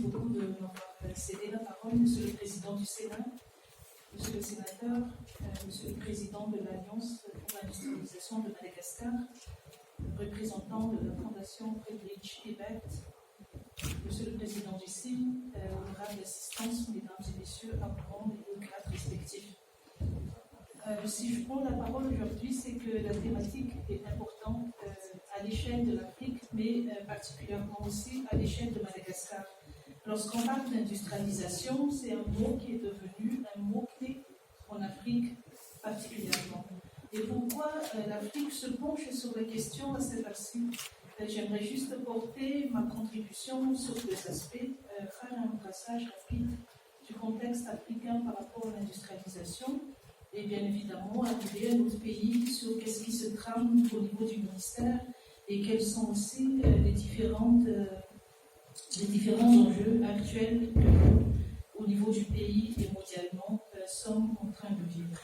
beaucoup de m'avoir cédé la parole, Monsieur le Président du Sénat, Monsieur le Sénateur, Monsieur le Président de l'Alliance pour l'industrialisation de Madagascar, représentant de la Fondation Friedrich Ebert, Monsieur le Président du CIM, honorable assistance, Mesdames et Messieurs, apprenants des deux grades respectifs. Si je prends la parole aujourd'hui, c'est que la thématique est importante à l'échelle de l'Afrique, mais particulièrement aussi à l'échelle de Madagascar. Lorsqu'on parle d'industrialisation, c'est un mot qui est devenu un mot-clé en Afrique particulièrement. Et pourquoi l'Afrique se penche sur la question à cette heure-ci? J'aimerais juste porter ma contribution sur deux aspects, faire un brassage rapide du contexte africain par rapport à l'industrialisation, et bien évidemment arriver à notre pays sur qu'est-ce qui se trame au niveau du ministère et quels sont aussi les différents enjeux actuels que, au niveau du pays et mondialement, sommes en train de vivre.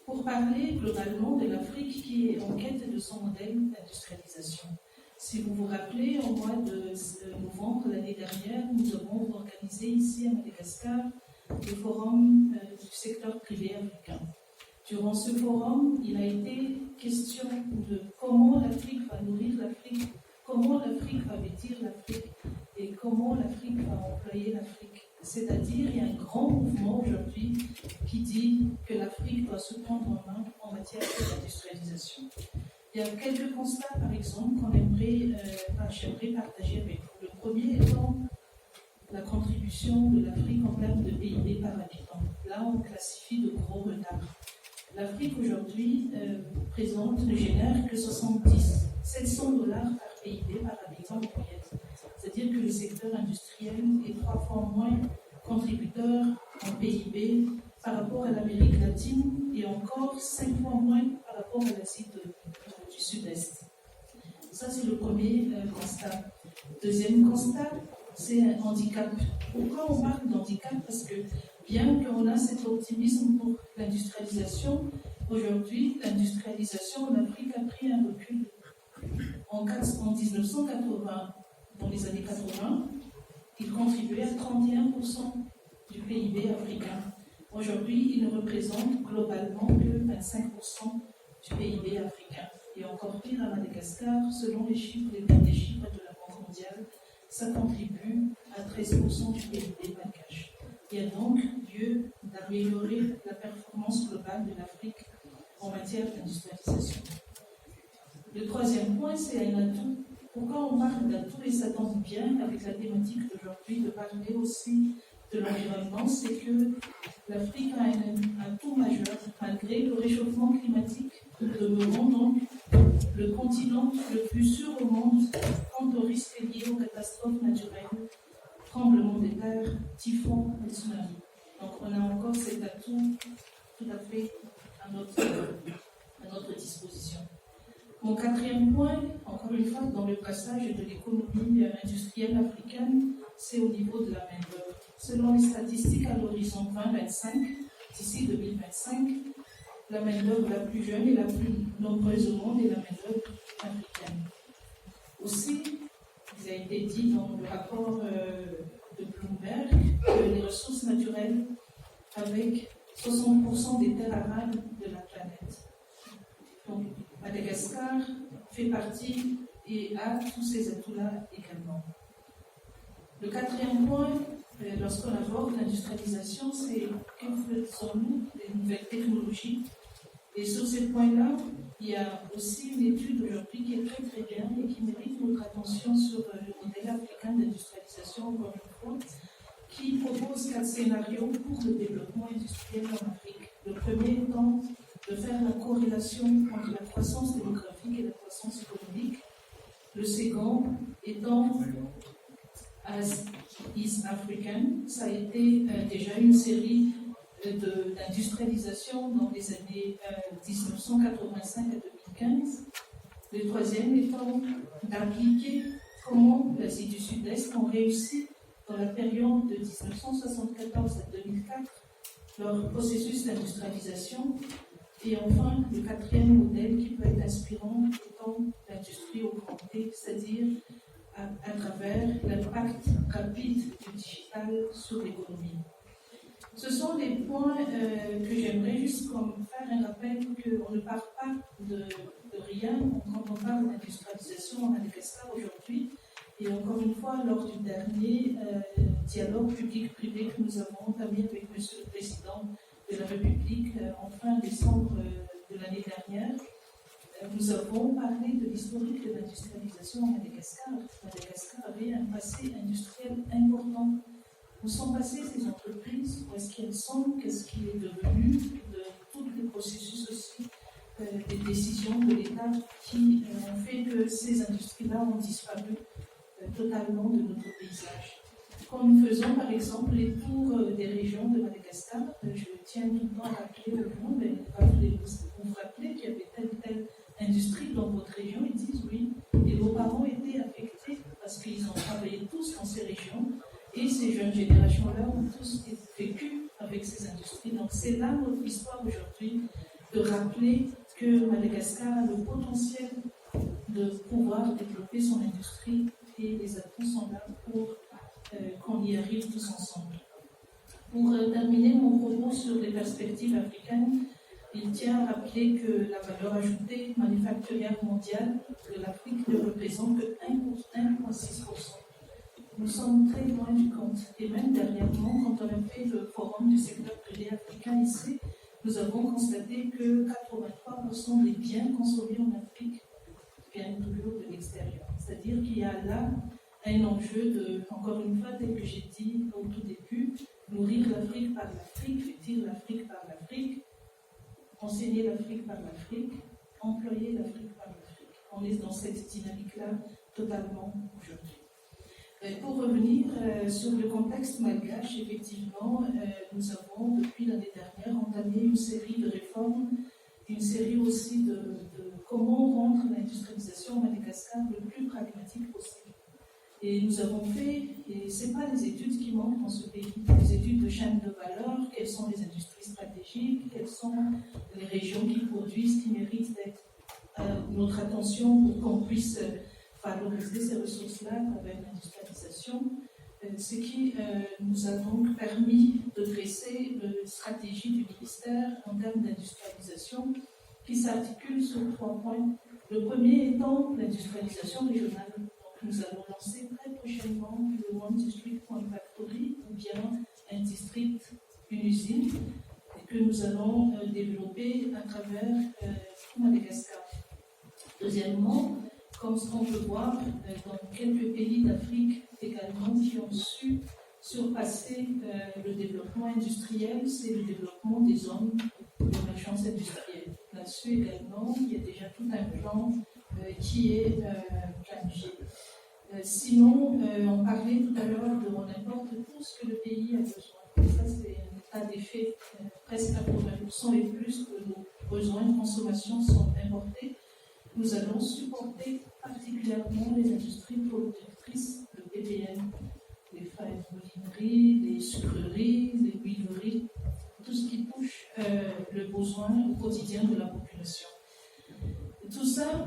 Pour parler globalement de l'Afrique qui est en quête de son modèle d'industrialisation. Si vous vous rappelez, au mois de novembre l'année dernière, nous avons organisé ici à Madagascar le forum du secteur privé africain. Durant ce forum, il a été question de comment l'Afrique va nourrir l'Afrique, comment l'Afrique va vêtir l'Afrique et comment l'Afrique va employer l'Afrique. C'est-à-dire, il y a un grand mouvement aujourd'hui qui dit que l'Afrique doit se prendre en main en matière d'industrialisation. Il y a quelques constats, par exemple, j'aimerais partager avec vous. Le premier étant la contribution de l'Afrique en termes de PIB par habitant. Là, on classifie de gros retards. L'Afrique aujourd'hui ne génère que 700 $ par PIB par habitant en moyenne. C'est-à-dire que le secteur industriel est 3 fois moins contributeur en PIB par rapport à l'Amérique latine et encore 5 fois moins par rapport à l'Asie du Sud-Est. Ça, c'est le premier constat. Deuxième constat, c'est un handicap. Pourquoi on parle d'handicap? Parce que bien qu'on a cet optimisme pour l'industrialisation, aujourd'hui, l'industrialisation en Afrique a pris un recul. En 1980, dans les années 80, il contribuait à 31% du PIB africain. Aujourd'hui, il ne représente globalement que 25% du PIB africain. Et encore pire à Madagascar, selon les derniers chiffres de la Banque mondiale, ça contribue à 13% du PIB malgache. Il y a donc lieu d'améliorer la performance globale de l'Afrique en matière d'industrialisation. Le troisième point, c'est un atout. Pourquoi on parle d'atout et ça tombe bien avec la thématique d'aujourd'hui de parler aussi de l'environnement, c'est que l'Afrique a un atout majeur malgré le réchauffement climatique. Nous demeurons donc le continent le plus sûr au monde quant aux risques liés aux catastrophes naturelles, tremblements de terre, typhons et tsunamis. Donc on a encore cet atout tout à fait à notre disposition. Mon quatrième point, encore une fois, dans le passage de l'économie industrielle africaine, c'est au niveau de la main-d'œuvre. Selon les statistiques à l'horizon 2025, d'ici 2025, la main-d'œuvre la plus jeune et la plus nombreuse au monde est la main-d'œuvre africaine. Aussi, il a été dit dans le rapport de Bloomberg que les ressources naturelles avec 60% des terres arables de la planète. Donc, Madagascar fait partie et a tous ces atouts-là également. Le quatrième point, lorsqu'on aborde l'industrialisation, c'est que faisons-nous des nouvelles technologies. Et sur ces points-là, il y a aussi une étude aujourd'hui qui est très très bien et qui mérite notre attention sur le modèle africain d'industrialisation, encore une fois, qui propose 4 scénarios pour le développement industriel en Afrique. Le premier étant de faire la corrélation entre la croissance démographique et la croissance économique. Le second étant As East African. Ça a été déjà une série d'industrialisation dans les années 1985 à 2015. Le troisième étant d'appliquer comment l'Asie du Sud-Est ont réussi dans la période de 1974 à 2004 leur processus d'industrialisation. Et enfin, le quatrième modèle qui peut être inspirant étant l'industrie au grand T, c'est-à-dire à travers l'impact rapide du digital sur l'économie. Ce sont des points que j'aimerais juste faire un rappel qu'on ne part pas de rien quand on parle d'industrialisation à Madagascar aujourd'hui. Et encore une fois, lors du dernier dialogue public-privé que nous avons entamé avec M. le Président de la République en fin décembre de l'année dernière, nous avons parlé de l'historique de l'industrialisation à Madagascar. Madagascar avait un passé industriel important. Où sont passées ces entreprises? Où est-ce qu'elles sont? Qu'est-ce qui est devenu de tous les processus aussi des décisions de l'État qui ont fait que ces industries-là ont disparu totalement de notre paysage. Quand nous faisons par exemple les tours des régions de Madagascar, je tiens tout le temps à rappeler au monde, vous vous rappelez qu'il y avait telle industrie dans votre région, ils disent oui, et vos parents étaient affectés parce qu'ils ont travaillé tous dans ces régions, et ces jeunes générations-là ont tous vécu avec ces industries. Donc c'est là notre histoire aujourd'hui, de rappeler que Madagascar a le potentiel de pouvoir développer son industrie, et les atouts sont là pour qu'on y arrive tous ensemble. Pour terminer mon propos sur les perspectives africaines, il tient à rappeler que la valeur ajoutée manufacturière mondiale de l'Afrique ne représente que 1,6%. Nous sommes très loin du compte. Et même dernièrement, quand on a fait le forum du secteur privé africain ici, nous avons constaté que 83% des biens consommés en Afrique viennent toujours de l'extérieur. C'est-à-dire qu'il y a là un enjeu de, encore une fois, tel que j'ai dit au tout début, nourrir l'Afrique par l'Afrique, vêtir l'Afrique par l'Afrique, enseigner l'Afrique par l'Afrique, employer l'Afrique par l'Afrique. On est dans cette dynamique-là totalement aujourd'hui. Pour revenir sur le contexte malgache, effectivement, nous avons depuis l'année dernière entamé une série de réformes, une série aussi de comment rendre l'industrialisation à Madagascar le plus pragmatique possible. Et nous avons fait, et ce n'est pas les études qui manquent dans ce pays, les études de chaîne de valeur, quelles sont les industries stratégiques, quelles sont les régions qui produisent, qui méritent d'être notre attention pour qu'on puisse valoriser ces ressources-là à travers l'industrialisation, ce qui nous a donc permis de dresser une stratégie du ministère en termes d'industrialisation qui s'articule sur 3 points. Le premier étant l'industrialisation régionale. Donc, nous allons lancer très prochainement le One District One Factory, ou bien un district, une usine, que nous allons développer à travers tout Madagascar. Deuxièmement, comme ce qu'on peut voir dans quelques pays d'Afrique également qui ont su surpasser le développement industriel, c'est le développement des zones d'émergence industrielle. Là-dessus également, il y a déjà tout un plan qui est planifié. Sinon, on parlait tout à l'heure de on importe tout ce que le pays a besoin. Ça, c'est un état des faits. Presque 80% et plus de nos besoins de consommation sont importés. Nous allons supporter particulièrement les industries productrices de PPN, les farines, les sucreries, les huileries, tout ce qui touche le besoin au quotidien de la population. Tout ça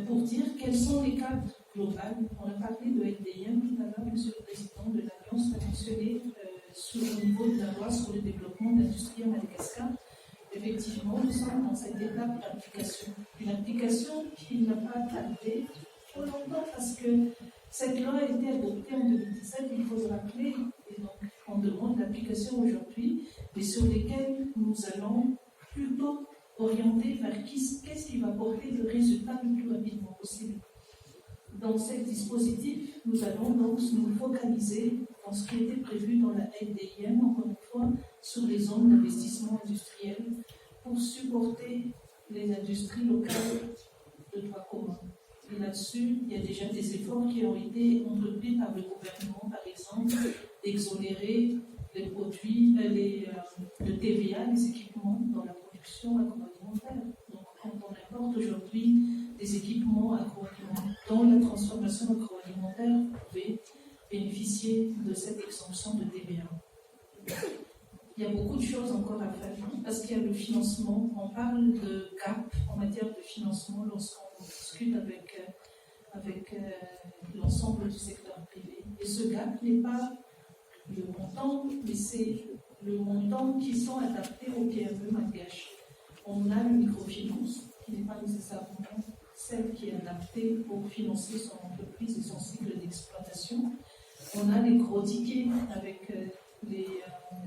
pour dire quels sont les cadres globaux. On a parlé de LDM tout à l'heure, Monsieur le Président de l'Alliance a mentionné sur le niveau de la loi sur le développement de l'industrie à Madagascar. Effectivement, nous sommes dans cette étape d'application. Une application qui n'a pas tardé trop longtemps parce que cette loi a été adoptée en 2017, il faut le rappeler, et donc on demande l'application aujourd'hui, mais sur lesquelles nous allons plutôt orienter vers qu'est-ce qui va porter le résultat le plus rapidement possible. Dans ce dispositif, nous allons donc nous focaliser dans ce qui était prévu dans la LDIM, encore une fois, sur les zones d'investissement industriel pour supporter les industries locales de droit commun. Et là-dessus, il y a déjà des efforts qui ont été entrepris par le gouvernement, par exemple, d'exonérer les produits, le TVA, les équipements dans la production agroalimentaire. Donc, quand on importe aujourd'hui des équipements agroalimentaires dans la transformation agroalimentaire, vous pouvez bénéficier de cette exemption de TVA. Il y a beaucoup de choses encore à faire parce qu'il y a le financement. On parle de gap en matière de financement lorsqu'on discute avec l'ensemble du secteur privé. Et ce gap n'est pas le montant, mais c'est le montant qui sont adaptés aux PME malgaches. On a le microfinance, qui n'est pas nécessairement celle qui est adaptée pour financer son entreprise et son cycle d'exploitation. On a les gros tickets avec les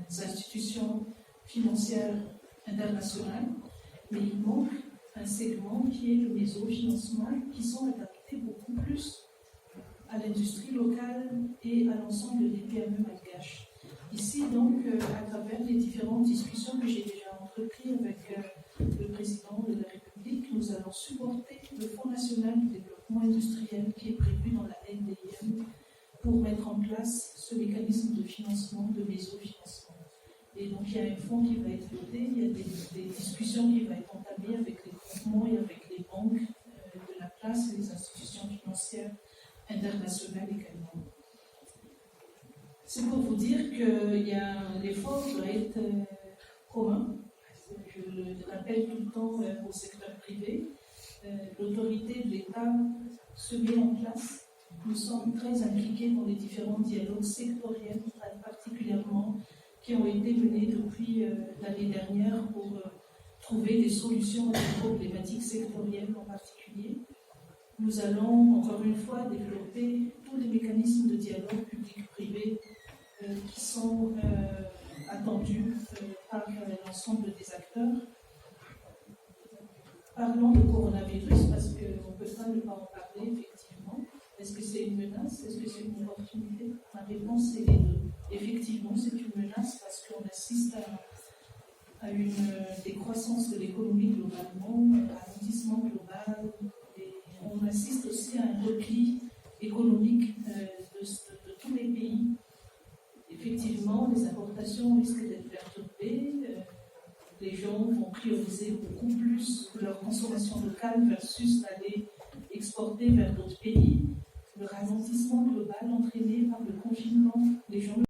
institutions financières internationales, mais il manque un segment qui est le mésofinancement, qui sont adaptés beaucoup plus à l'industrie locale et à l'ensemble des PME malgaches. Ici, donc, à travers les différentes discussions que j'ai déjà entreprises avec le président de la République, nous allons supporter le Fonds national du développement industriel qui est prévu dans la NDIM pour mettre en place ce mécanisme de financement, de mésofinancement. Et donc, il y a un fonds qui va être doté, il y a des discussions qui vont être entamées avec les groupements et avec les banques de la place et les institutions financières internationales également. C'est pour vous dire que l'effort doit être commun. Je le rappelle tout le temps au secteur privé. L'autorité de l'État se met en place. Nous sommes très impliqués dans les différents dialogues sectoriels, particulièrement qui ont été menés depuis l'année dernière pour trouver des solutions aux problématiques sectorielles en particulier. Nous allons, encore une fois, développer tous les mécanismes de dialogue public-privé qui sont attendus par l'ensemble des acteurs. Parlons du coronavirus, parce qu'on ne peut pas ne pas en parler, effectivement. Est-ce que c'est une menace? Est-ce que c'est une opportunité? Ma réponse est les deux. Effectivement, c'est une menace parce qu'on assiste à une décroissance de l'économie globalement, un ralentissement global, et on assiste aussi à un repli économique de tous les pays. Effectivement, les importations risquent d'être perturbées, les gens vont prioriser beaucoup plus leur consommation locale versus aller exporter vers d'autres pays. Le ralentissement global entraîné par le confinement, les gens